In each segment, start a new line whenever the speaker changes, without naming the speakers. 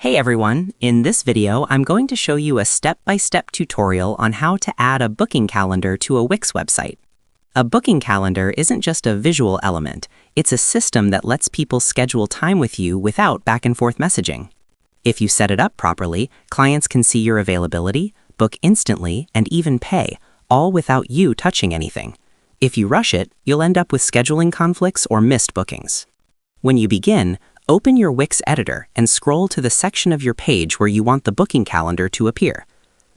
Hey everyone, in this video I'm going to show you a step-by-step tutorial on how to add a booking calendar to a Wix website. A booking calendar isn't just a visual element, it's a system that lets people schedule time with you without back-and-forth messaging. If you set it up properly, clients can see your availability, book instantly, and even pay, all without you touching anything. If you rush it, you'll end up with scheduling conflicts or missed bookings. When you begin, open your Wix editor and scroll to the section of your page where you want the booking calendar to appear.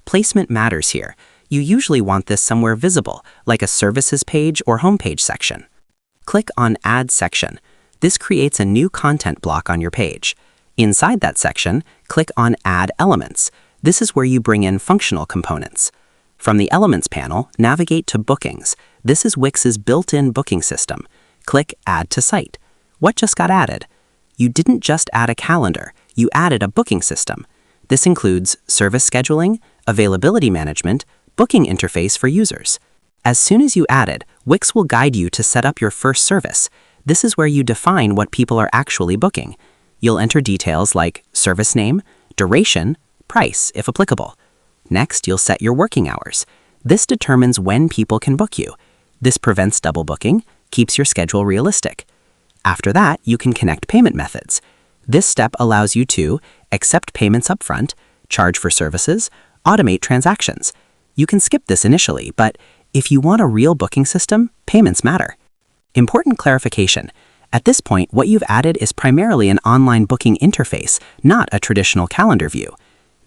Placement matters here. You usually want this somewhere visible, like a services page or homepage section. Click on Add Section. This creates a new content block on your page. Inside that section, click on Add Elements. This is where you bring in functional components. From the Elements panel, navigate to Bookings. This is Wix's built-in booking system. Click Add to Site. What just got added? You didn't just add a calendar, you added a booking system. This includes service scheduling, availability management, booking interface for users. As soon as you add it, Wix will guide you to set up your first service. This is where you define what people are actually booking. You'll enter details like service name, duration, price, if applicable. Next, you'll set your working hours. This determines when people can book you. This prevents double booking, keeps your schedule realistic. After that, you can connect payment methods. This step allows you to accept payments upfront, charge for services, automate transactions. You can skip this initially, but if you want a real booking system, payments matter. Important clarification. At this point, what you've added is primarily an online booking interface, not a traditional calendar view.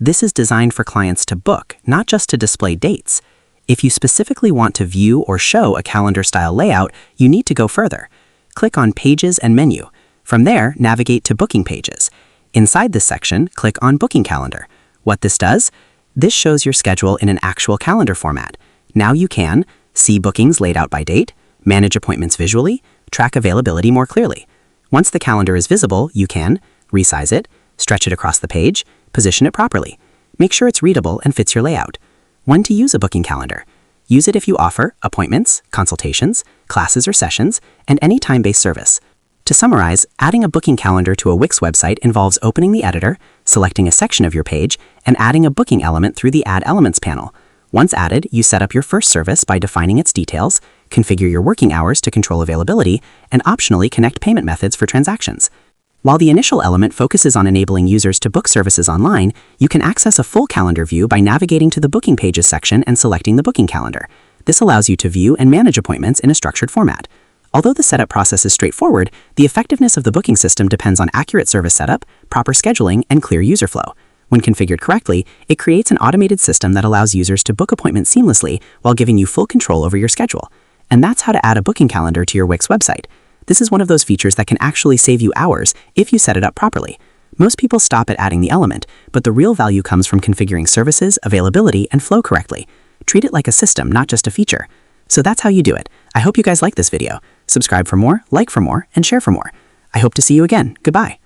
This is designed for clients to book, not just to display dates. If you specifically want to view or show a calendar-style layout, you need to go further. Click on Pages and Menu. From there, navigate to Booking Pages. Inside this section, click on Booking Calendar. What this does? This shows your schedule in an actual calendar format. Now you can see bookings laid out by date, manage appointments visually, track availability more clearly. Once the calendar is visible, you can resize it, stretch it across the page, position it properly. Make sure it's readable and fits your layout. When to use a booking calendar? Use it if you offer appointments, consultations, classes or sessions, and any time-based service. To summarize, adding a booking calendar to a Wix website involves opening the editor, selecting a section of your page, and adding a booking element through the Add Elements panel. Once added, you set up your first service by defining its details, configure your working hours to control availability, and optionally connect payment methods for transactions. While the initial element focuses on enabling users to book services online, you can access a full calendar view by navigating to the Booking Pages section and selecting the booking calendar. This allows you to view and manage appointments in a structured format. Although the setup process is straightforward, the effectiveness of the booking system depends on accurate service setup, proper scheduling, and clear user flow. When configured correctly, it creates an automated system that allows users to book appointments seamlessly while giving you full control over your schedule. And that's how to add a booking calendar to your Wix website. This is one of those features that can actually save you hours if you set it up properly. Most people stop at adding the element, but the real value comes from configuring services, availability, and flow correctly. Treat it like a system, not just a feature. So that's how you do it. I hope you guys like this video. Subscribe for more, like for more, and share for more. I hope to see you again. Goodbye.